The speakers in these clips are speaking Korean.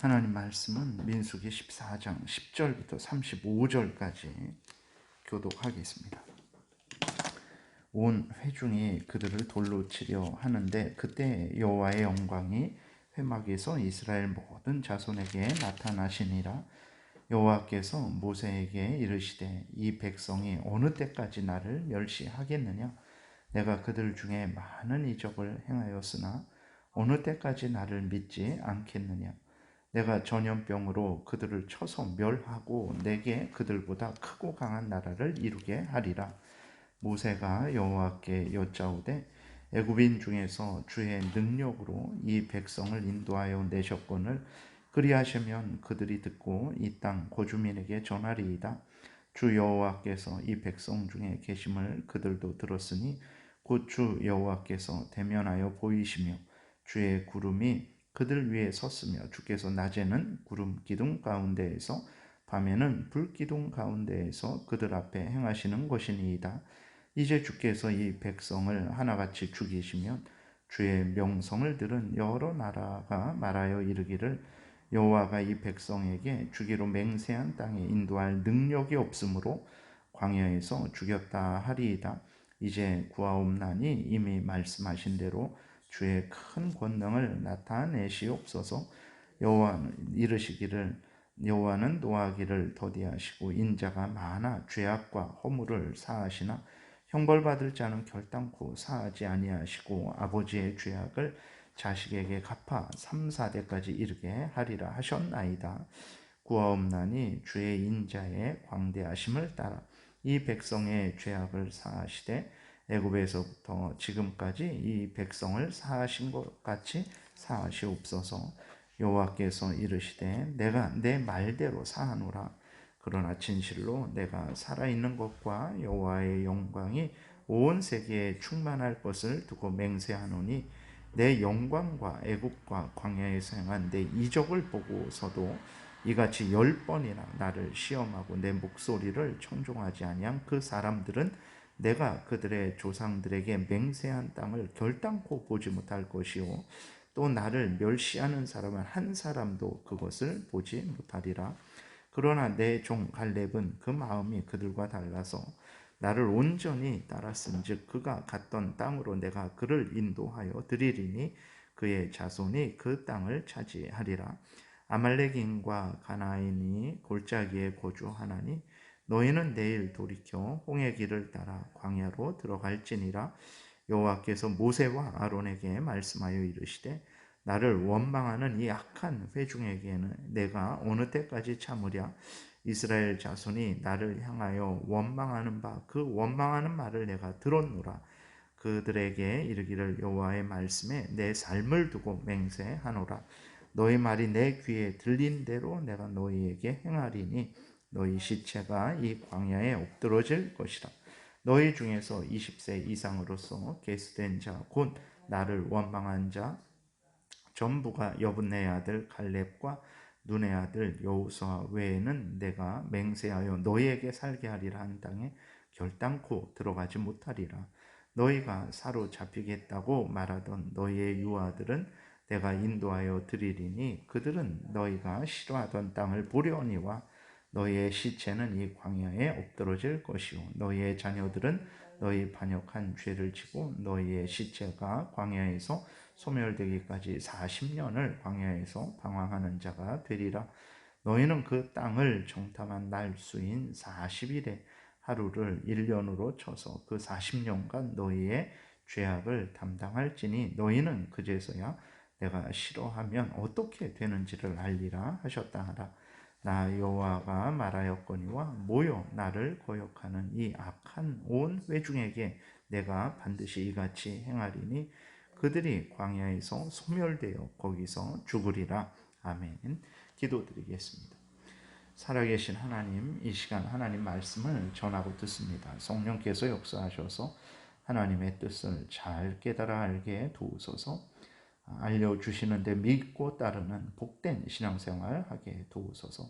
하나님 말씀은 민수기 14장 10절부터 35절까지 교독하겠습니다. 온 회중이 그들을 돌로 치려 하는데 그때 여호와의 영광이 회막에서 이스라엘 모든 자손에게 나타나시니라. 여호와께서 모세에게 이르시되 이 백성이 어느 때까지 나를 멸시하겠느냐? 내가 그들 중에 많은 이적을 행하였으나 어느 때까지 나를 믿지 않겠느냐? 내가 전염병으로 그들을 쳐서 멸하고 내게 그들보다 크고 강한 나라를 이루게 하리라. 모세가 여호와께 여짜오되 애굽인 중에서 주의 능력으로 이 백성을 인도하여 내셨거늘 그리하시면 그들이 듣고 이 땅 거주민에게 전하리이다. 주 여호와께서 이 백성 중에 계심을 그들도 들었으니 곧 주 여호와께서 대면하여 보이시며 주의 구름이 그들 위에 섰으며 주께서 낮에는 구름 기둥 가운데에서 밤에는 불 기둥 가운데에서 그들 앞에 행하시는 것이니이다. 이제 주께서 이 백성을 하나같이 죽이시면 주의 명성을 들은 여러 나라가 말하여 이르기를 여호와가 이 백성에게 주기로 맹세한 땅에 인도할 능력이 없으므로 광야에서 죽였다 하리이다. 이제 구하옵나니 이미 말씀하신 대로 주의 큰 권능을 나타내시옵소서. 여호와는 이르시기를 여호와는 노하기를 더디하시고 인자가 많아 죄악과 허물을 사하시나 형벌받을 자는 결단코 사하지 아니하시고 아버지의 죄악을 자식에게 갚아 3, 4대까지 이르게 하리라 하셨나이다. 구하옵나니 주의 인자의 광대하심을 따라 이 백성의 죄악을 사하시되 애굽에서부터 지금까지 이 백성을 사하신 것 같이 사하시옵소서. 여호와께서 이르시되 내가 내 말대로 사하노라. 그러나 진실로 내가 살아있는 것과 여호와의 영광이 온 세계에 충만할 것을 두고 맹세하노니 내 영광과 애굽과 광야에서 행한 내 이적을 보고서도 이같이 10번이나 나를 시험하고 내 목소리를 청종하지 아니한 그 사람들은 내가 그들의 조상들에게 맹세한 땅을 결단코 보지 못할 것이요 또 나를 멸시하는 사람은 한 사람도 그것을 보지 못하리라. 그러나 내 종 갈렙은 그 마음이 그들과 달라서 나를 온전히 따랐은즉 그가 갔던 땅으로 내가 그를 인도하여 드리리니 그의 자손이 그 땅을 차지하리라. 아말렉인과 가나안인이 골짜기에 거주하나니 너희는 내일 돌이켜 홍해 길을 따라 광야로 들어갈지니라. 여호와께서 모세와 아론에게 말씀하여 이르시되 나를 원망하는 이 악한 회중에게는 내가 어느 때까지 참으랴. 이스라엘 자손이 나를 향하여 원망하는 바 그 원망하는 말을 내가 들었노라. 그들에게 이르기를 여호와의 말씀에 내 삶을 두고 맹세하노라. 너희 말이 내 귀에 들린 대로 내가 너희에게 행하리니 너희 시체가 이 광야에 엎드러질 것이라. 너희 중에서 20세 이상으로서 계수된 자 곧 나를 원망한 자 전부가 여분네 아들 갈렙과 눈의 아들 여호수아 외에는 내가 맹세하여 너희에게 살게 하리라 한 땅에 결단코 들어가지 못하리라. 너희가 사로잡히겠다고 말하던 너희의 유아들은 내가 인도하여 드리리니 그들은 너희가 싫어하던 땅을 보려니와 너희의 시체는 이 광야에 엎드러질 것이요 너희의 자녀들은 너희 반역한 죄를 지고 너희의 시체가 광야에서 소멸되기까지 40년을 광야에서 방황하는 자가 되리라. 너희는 그 땅을 정탐한 날수인 40일에 하루를 1년으로 쳐서 그 40년간 너희의 죄악을 담당할지니 너희는 그제서야 내가 싫어하면 어떻게 되는지를 알리라 하셨다 하라. 나 여호와가 말하였거니와 모여 나를 거역하는 이 악한 온 회중에게 내가 반드시 이같이 행하리니 그들이 광야에서 소멸되어 거기서 죽으리라. 아멘. 기도드리겠습니다. 살아계신 하나님, 이 시간 하나님 말씀을 전하고 듣습니다. 성령께서 역사하셔서 하나님의 뜻을 잘 깨달아 알게 도우소서. 알려주시는데 믿고 따르는 복된 신앙생활 하게 도우소서.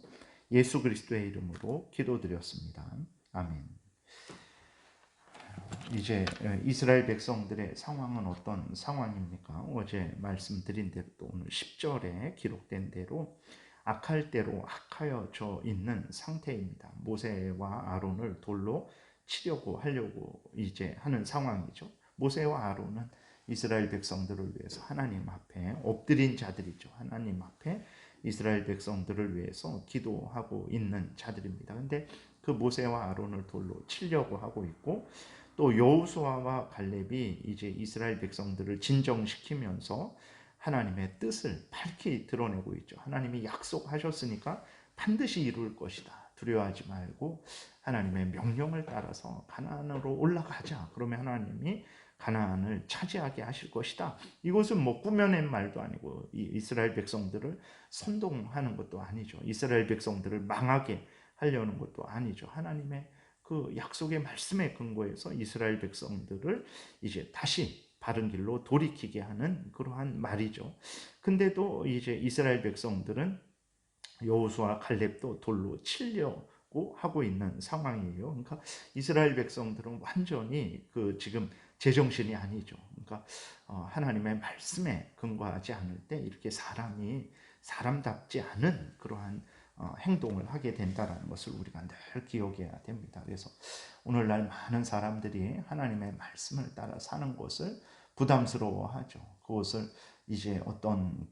예수 그리스도의 이름으로 기도드렸습니다. 아멘. 이제 이스라엘 백성들의 상황은 어떤 상황입니까? 어제 말씀드린 대로 또 오늘 10절에 기록된 대로 악할 대로 악하여져 있는 상태입니다. 모세와 아론을 돌로 치려고 하려고 이제 하는 상황이죠. 모세와 아론은 이스라엘 백성들을 위해서 하나님 앞에 엎드린 자들이죠. 하나님 앞에 이스라엘 백성들을 위해서 기도하고 있는 자들입니다. 근데 그 모세와 아론을 돌로 치려고 하고 있고, 또 여호수아와 갈렙이 이제 이스라엘 백성들을 진정시키면서 하나님의 뜻을 밝히 드러내고 있죠. 하나님이 약속하셨으니까 반드시 이룰 것이다. 두려워하지 말고 하나님의 명령을 따라서 가나안으로 올라가자. 그러면 하나님이 가나안을 차지하게 하실 것이다. 이것은 뭐 꾸며낸 말도 아니고 이스라엘 백성들을 선동하는 것도 아니죠. 이스라엘 백성들을 망하게 하려는 것도 아니죠. 하나님의 그 약속의 말씀에 근거해서 이스라엘 백성들을 이제 다시 바른 길로 돌이키게 하는 그러한 말이죠. 근데도 이제 이스라엘 백성들은 여호수아 칼렙도 돌로 치려고 하고 있는 상황이에요. 그러니까 이스라엘 백성들은 완전히 그 지금 제정신이 아니죠. 그러니까 하나님의 말씀에 근거하지 않을 때 이렇게 사람이 사람답지 않은 그러한 행동을 하게 된다는 것을 우리가 늘 기억해야 됩니다. 그래서 오늘날 많은 사람들이 하나님의 말씀을 따라 사는 것을 부담스러워하죠. 그것을 이제 어떤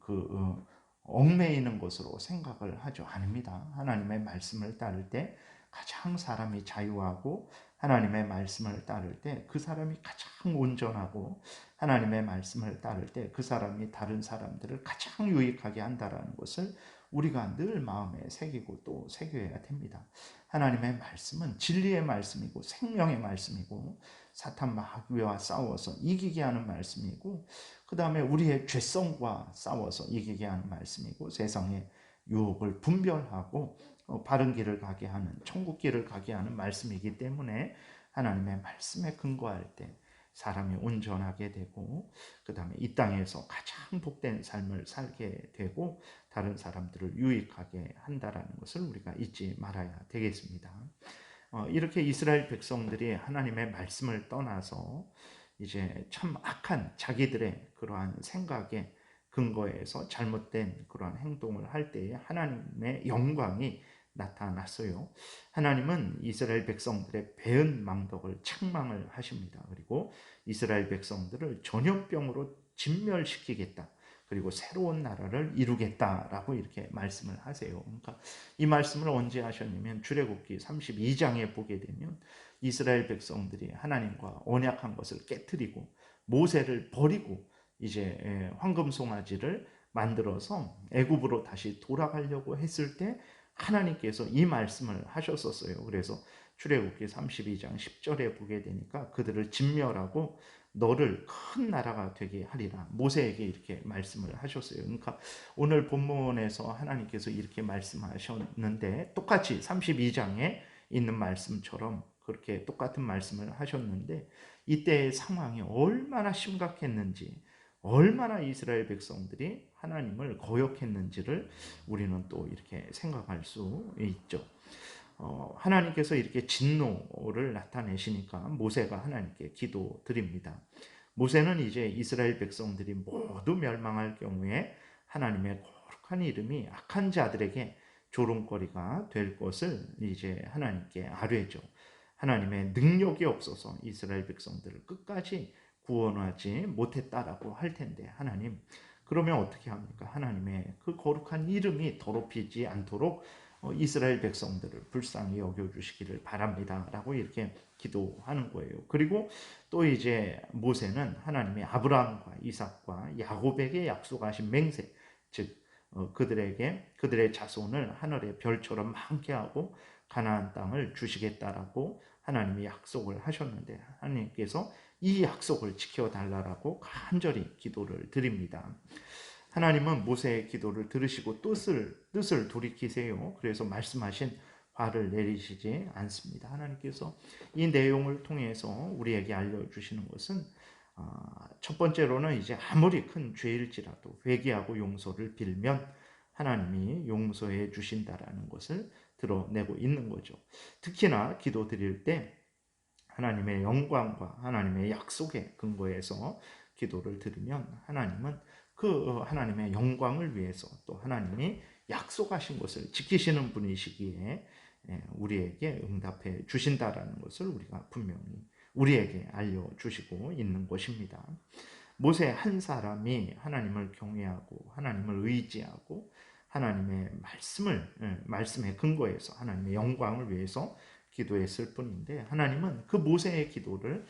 얽매이는 것으로 생각을 하죠. 아닙니다. 하나님의 말씀을 따를 때 가장 사람이 자유하고, 하나님의 말씀을 따를 때 그 사람이 가장 온전하고, 하나님의 말씀을 따를 때 그 사람이 다른 사람들을 가장 유익하게 한다는 것을 우리가 늘 마음에 새기고 또 새겨야 됩니다. 하나님의 말씀은 진리의 말씀이고 생명의 말씀이고, 사탄 마귀와 싸워서 이기게 하는 말씀이고, 그 다음에 우리의 죄성과 싸워서 이기게 하는 말씀이고, 세상의 유혹을 분별하고 바른 길을 가게 하는, 천국 길을 가게 하는 말씀이기 때문에 하나님의 말씀에 근거할 때 사람이 온전하게 되고, 그 다음에 이 땅에서 가장 복된 삶을 살게 되고 다른 사람들을 유익하게 한다는 것을 우리가 잊지 말아야 되겠습니다. 이렇게 이스라엘 백성들이 하나님의 말씀을 떠나서 이제 참 악한 자기들의 그러한 생각에 근거해서 잘못된 그러한 행동을 할 때에 하나님의 영광이 나타났어요. 하나님은 이스라엘 백성들의 배은 망덕을 책망을 하십니다. 그리고 이스라엘 백성들을 전염병으로 진멸시키겠다. 그리고 새로운 나라를 이루겠다라고 이렇게 말씀을 하세요. 그러니까 이 말씀을 언제 하셨냐면 출애굽기 32장에 보게 되면 이스라엘 백성들이 하나님과 언약한 것을 깨뜨리고 모세를 버리고 이제 황금 송아지를 만들어서 애굽으로 다시 돌아가려고 했을 때 하나님께서 이 말씀을 하셨었어요. 그래서 출애굽기 32장 10절에 보게 되니까 그들을 진멸하고 너를 큰 나라가 되게 하리라. 모세에게 이렇게 말씀을 하셨어요. 그러니까 오늘 본문에서 하나님께서 이렇게 말씀하셨는데 똑같이 32장에 있는 말씀처럼 그렇게 똑같은 말씀을 하셨는데, 이때의 상황이 얼마나 심각했는지, 얼마나 이스라엘 백성들이 하나님을 거역했는지를 우리는 또 이렇게 생각할 수 있죠. 하나님께서 이렇게 진노를 나타내시니까 모세가 하나님께 기도드립니다. 모세는 이제 이스라엘 백성들이 모두 멸망할 경우에 하나님의 거룩한 이름이 악한 자들에게 조롱거리가 될 것을 이제 하나님께 아뢰죠. 하나님의 능력이 없어서 이스라엘 백성들을 끝까지 구원하지 못했다라고 할 텐데, 하나님 그러면 어떻게 합니까? 하나님의 그 거룩한 이름이 더럽히지 않도록 이스라엘 백성들을 불쌍히 여겨주시기를 바랍니다 라고 이렇게 기도하는 거예요. 그리고 또 이제 모세는 하나님의 아브라함과 이삭과 야곱에게 약속하신 맹세, 즉 그들의 자손을 하늘의 별처럼 많게 하고 가나안 땅을 주시겠다라고 하나님이 약속을 하셨는데, 하나님께서 이 약속을 지켜달라고 간절히 기도를 드립니다. 하나님은 모세의 기도를 들으시고 뜻을 돌이키세요. 그래서 말씀하신 화를 내리시지 않습니다. 하나님께서 이 내용을 통해서 우리에게 알려주시는 것은 첫 번째로는 이제 아무리 큰 죄일지라도 회개하고 용서를 빌면 하나님이 용서해 주신다라는 것을 드러내고 있는 거죠. 특히나 기도 드릴 때 하나님의 영광과 하나님의 약속에 근거해서 기도를 드리면 하나님은 그 하나님의 영광을 위해서 또 하나님이 약속하신 것을 지키시는 분이시기에 우리에게 응답해 주신다라는 것을 우리가 분명히 우리에게 알려주시고 있는 것입니다. 모세 한 사람이 하나님을 경외하고 하나님을 의지하고 하나님의 말씀에 근거해서 하나님의 영광을 위해서 기도했을 뿐인데 하나님은 그 모세의 기도를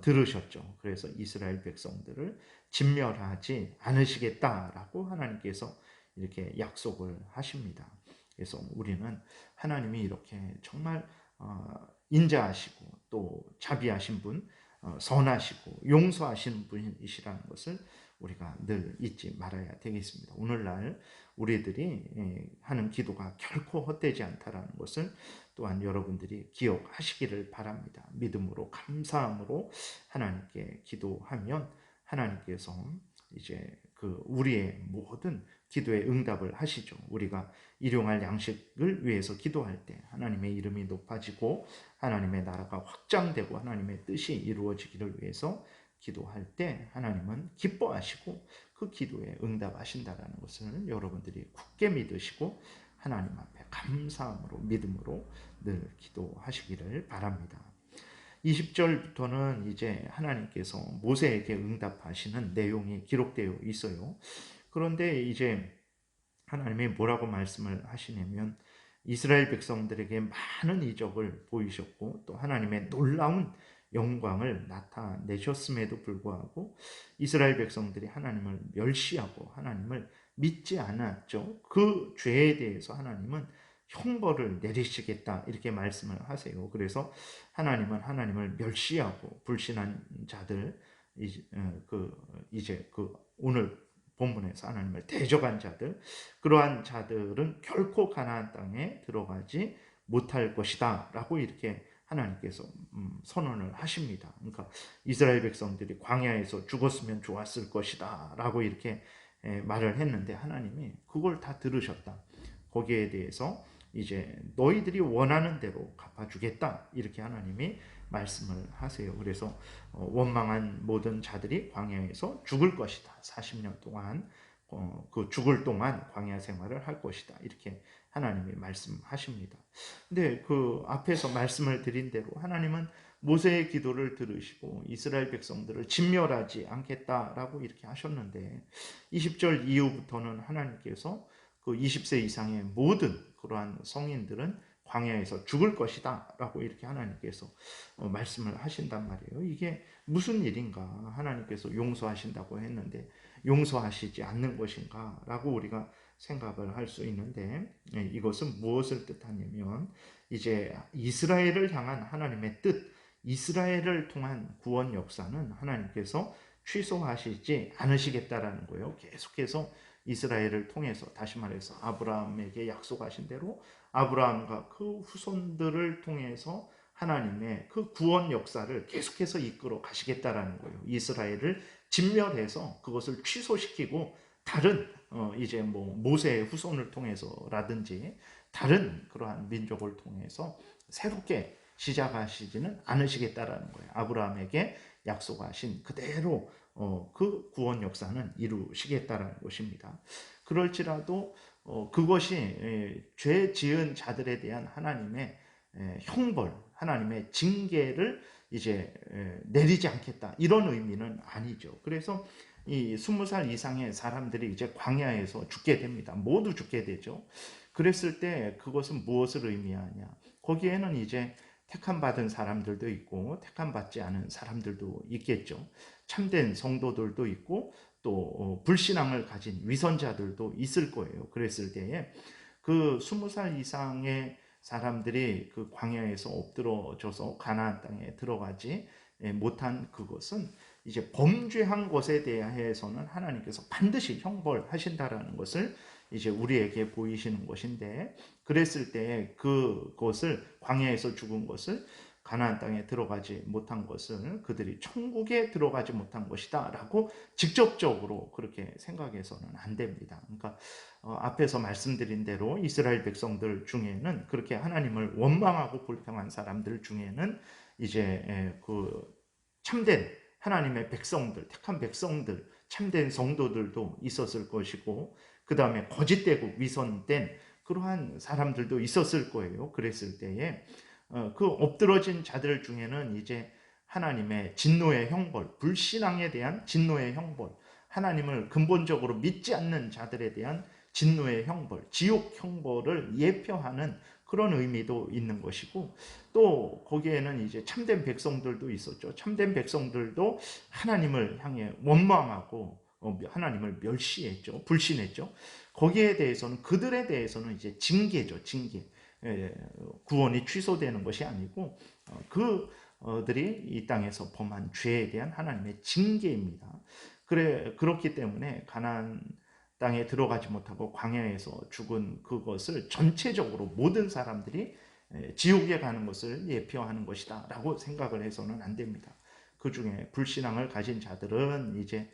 들으셨죠. 그래서 이스라엘 백성들을 진멸하지 않으시겠다라고 하나님께서 이렇게 약속을 하십니다. 그래서 우리는 하나님이 이렇게 정말 인자하시고 또 자비하신 분, 선하시고 용서하시는 분이시라는 것을 우리가 늘 잊지 말아야 되겠습니다. 오늘날 우리들이 하는 기도가 결코 헛되지 않다라는 것을 또한 여러분들이 기억하시기를 바랍니다. 믿음으로 감사함으로 하나님께 기도하면 하나님께서 이제 그 우리의 모든 기도에 응답을 하시죠. 우리가 일용할 양식을 위해서 기도할 때 하나님의 이름이 높아지고 하나님의 나라가 확장되고 하나님의 뜻이 이루어지기를 위해서 기도할 때 하나님은 기뻐하시고 그 기도에 응답하신다라는 것을 여러분들이 굳게 믿으시고 하나님 앞에 감사함으로 믿음으로 늘 기도하시기를 바랍니다. 20절부터는 이제 하나님께서 모세에게 응답하시는 내용이 기록되어 있어요. 그런데 이제 하나님이 뭐라고 말씀을 하시냐면 이스라엘 백성들에게 많은 이적을 보이셨고 또 하나님의 놀라운 영광을 나타내셨음에도 불구하고 이스라엘 백성들이 하나님을 멸시하고 하나님을 믿지 않았죠. 그 죄에 대해서 하나님은 형벌을 내리시겠다 이렇게 말씀을 하세요. 그래서 하나님은 하나님을 멸시하고 불신한 자들 이제 오늘 본문에서 하나님을 대적한 자들, 그러한 자들은 결코 가나안 땅에 들어가지 못할 것이다 라고 이렇게 하나님께서 선언을 하십니다. 그러니까 이스라엘 백성들이 광야에서 죽었으면 좋았을 것이다 라고 이렇게 말을 했는데 하나님이 그걸 다 들으셨다. 거기에 대해서 이제 너희들이 원하는 대로 갚아주겠다 이렇게 하나님이 말씀을 하세요. 그래서 원망한 모든 자들이 광야에서 죽을 것이다. 40년 동안 그 죽을 동안 광야 생활을 할 것이다. 이렇게 하나님이 말씀하십니다. 근데 그 앞에서 말씀을 드린 대로 하나님은 모세의 기도를 들으시고 이스라엘 백성들을 진멸하지 않겠다라고 이렇게 하셨는데 20절 이후부터는 하나님께서 그 20세 이상의 모든 그러한 성인들은 광야에서 죽을 것이다 라고 이렇게 하나님께서 말씀을 하신단 말이에요. 이게 무슨 일인가? 하나님께서 용서하신다고 했는데 용서하시지 않는 것인가? 라고 우리가 생각을 할 수 있는데 이것은 무엇을 뜻하냐면 이제 이스라엘을 향한 하나님의 뜻, 이스라엘을 통한 구원 역사는 하나님께서 취소하시지 않으시겠다라는 거예요. 계속해서 이스라엘을 통해서 다시 말해서 아브라함에게 약속하신 대로 아브라함과 그 후손들을 통해서 하나님의 그 구원 역사를 계속해서 이끌어 가시겠다라는 거예요. 이스라엘을 진멸해서 그것을 취소시키고 다른 이제 뭐 모세의 후손을 통해서라든지 다른 그러한 민족을 통해서 새롭게 시작하시지는 않으시겠다라는 거예요. 아브라함에게 약속하신 그대로 그 구원 역사는 이루시겠다라는 것입니다. 그럴지라도 그것이 죄 지은 자들에 대한 하나님의 형벌, 하나님의 징계를 이제 내리지 않겠다 이런 의미는 아니죠. 그래서 이 20살 이상의 사람들이 이제 광야에서 죽게 됩니다. 모두 죽게 되죠. 그랬을 때 그것은 무엇을 의미하냐? 거기에는 이제 택함 받은 사람들도 있고 택함 받지 않은 사람들도 있겠죠. 참된 성도들도 있고 또 불신앙을 가진 위선자들도 있을 거예요. 그랬을 때에 그 20살 이상의 사람들이 그 광야에서 엎드러져서 가나안 땅에 들어가지 못한 그것은 이제 범죄한 것에 대해서는 하나님께서 반드시 형벌하신다라는 것을 이제 우리에게 보이시는 것인데 그랬을 때 그것을 광야에서 죽은 것을 가나안 땅에 들어가지 못한 것을 그들이 천국에 들어가지 못한 것이다 라고 직접적으로 그렇게 생각해서는 안 됩니다. 그러니까 앞에서 말씀드린 대로 이스라엘 백성들 중에는 그렇게 하나님을 원망하고 불평한 사람들 중에는 이제 그 참된 하나님의 백성들, 택한 백성들, 참된 성도들도 있었을 것이고, 그 다음에 거짓되고 위선된 그러한 사람들도 있었을 거예요. 그랬을 때에 그 엎드러진 자들 중에는 이제 하나님의 진노의 형벌, 불신앙에 대한 진노의 형벌, 하나님을 근본적으로 믿지 않는 자들에 대한 진노의 형벌, 지옥 형벌을 예표하는 그런 의미도 있는 것이고, 또 거기에는 이제 참된 백성들도 있었죠. 참된 백성들도 하나님을 향해 원망하고 하나님을 멸시했죠. 불신했죠. 거기에 대해서는, 그들에 대해서는 이제 징계죠. 징계. 구원이 취소되는 것이 아니고 그들이 이 땅에서 범한 죄에 대한 하나님의 징계입니다. 그렇기 때문에 가나안 땅에 들어가지 못하고 광야에서 죽은 그것을 전체적으로 모든 사람들이 지옥에 가는 것을 예표하는 것이다 라고 생각을 해서는 안 됩니다. 그 중에 불신앙을 가진 자들은 이제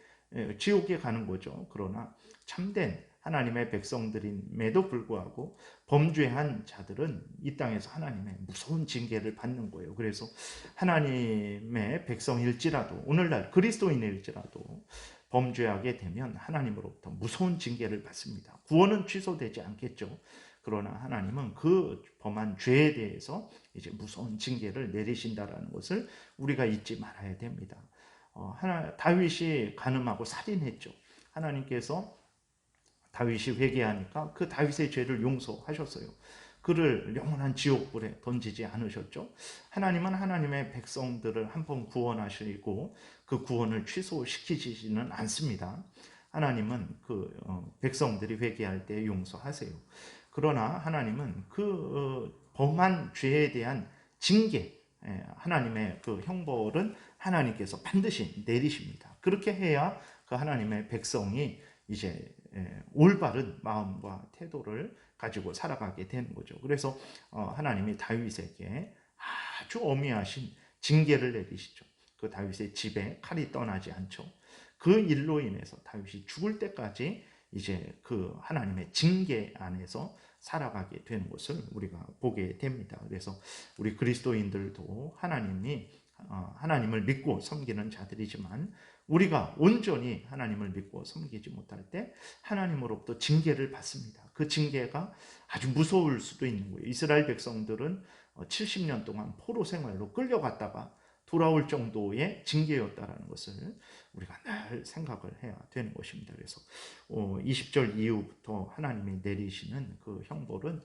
지옥에 가는 거죠. 그러나 참된 하나님의 백성들임에도 불구하고 범죄한 자들은 이 땅에서 하나님의 무서운 징계를 받는 거예요. 그래서 하나님의 백성일지라도, 오늘날 그리스도인일지라도 범죄하게 되면 하나님으로부터 무서운 징계를 받습니다. 구원은 취소되지 않겠죠. 그러나 하나님은 그 범한 죄에 대해서 이제 무서운 징계를 내리신다라는 것을 우리가 잊지 말아야 됩니다. 다윗이 간음하고 살인했죠. 하나님께서 다윗이 회개하니까 그 다윗의 죄를 용서하셨어요. 그를 영원한 지옥불에 던지지 않으셨죠. 하나님은 하나님의 백성들을 한 번 구원하시고 그 구원을 취소시키지는 않습니다. 하나님은 그 백성들이 회개할 때 용서하세요. 그러나 하나님은 그 범한 죄에 대한 징계, 하나님의 그 형벌은 하나님께서 반드시 내리십니다. 그렇게 해야 그 하나님의 백성이 이제 올바른 마음과 태도를 가지고 살아가게 되는 거죠. 그래서 하나님이 다윗에게 아주 엄미하신 징계를 내리시죠. 그 다윗의 집에 칼이 떠나지 않죠. 그 일로 인해서 다윗이 죽을 때까지 이제 그 하나님의 징계 안에서 살아가게 되는 것을 우리가 보게 됩니다. 그래서 우리 그리스도인들도 하나님을 믿고 섬기는 자들이지만 우리가 온전히 하나님을 믿고 섬기지 못할 때 하나님으로부터 징계를 받습니다. 그 징계가 아주 무서울 수도 있는 거예요. 이스라엘 백성들은 70년 동안 포로 생활로 끌려갔다가 돌아올 정도의 징계였다라는 것을 우리가 늘 생각을 해야 되는 것입니다. 그래서 20절 이후부터 하나님이 내리시는 그 형벌은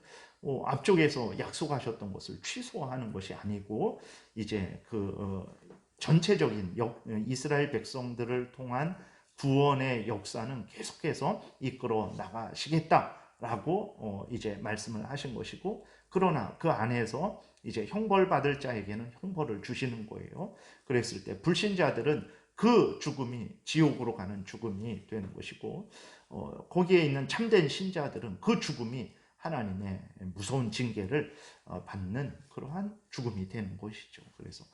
앞쪽에서 약속하셨던 것을 취소하는 것이 아니고 이제 그 전체적인 이스라엘 백성들을 통한 구원의 역사는 계속해서 이끌어 나가시겠다라고 이제 말씀을 하신 것이고, 그러나 그 안에서 이제 형벌받을 자에게는 형벌을 주시는 거예요. 그랬을 때 불신자들은 그 죽음이 지옥으로 가는 죽음이 되는 것이고, 거기에 있는 참된 신자들은 그 죽음이 하나님의 무서운 징계를 받는 그러한 죽음이 되는 것이죠. 그래서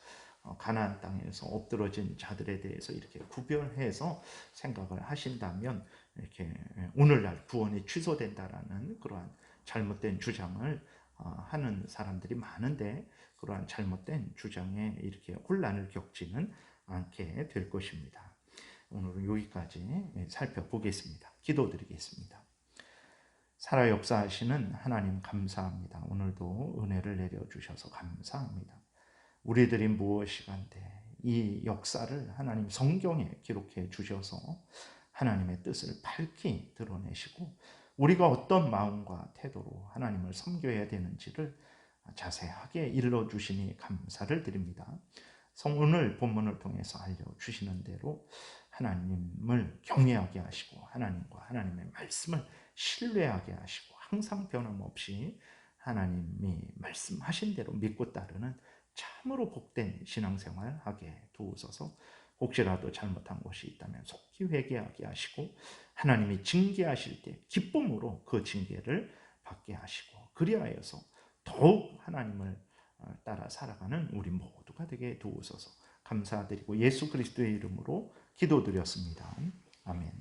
가나안 땅에서 엎드러진 자들에 대해서 이렇게 구별해서 생각을 하신다면 이렇게 오늘날 구원이 취소된다라는 그러한 잘못된 주장을 하는 사람들이 많은데, 그러한 잘못된 주장에 이렇게 혼란을 겪지는 않게 될 것입니다. 오늘은 여기까지 살펴보겠습니다. 기도드리겠습니다. 살아 역사하시는 하나님 감사합니다. 오늘도 은혜를 내려주셔서 감사합니다. 우리들이 무엇이간데 이 역사를 하나님 성경에 기록해 주셔서 하나님의 뜻을 밝히 드러내시고 우리가 어떤 마음과 태도로 하나님을 섬겨야 되는지를 자세하게 일러주시니 감사를 드립니다. 오늘 본문을 통해서 알려주시는 대로 하나님을 경외하게 하시고 하나님과 하나님의 말씀을 신뢰하게 하시고 항상 변함없이 하나님이 말씀하신 대로 믿고 따르는 참으로 복된 신앙생활 하게 도우소서. 혹시라도 잘못한 것이 있다면 속히 회개하게 하시고 하나님이 징계하실 때 기쁨으로 그 징계를 받게 하시고 그리하여서 더욱 하나님을 따라 살아가는 우리 모두가 되게 도우소서. 감사드리고 예수 그리스도의 이름으로 기도드렸습니다. 아멘.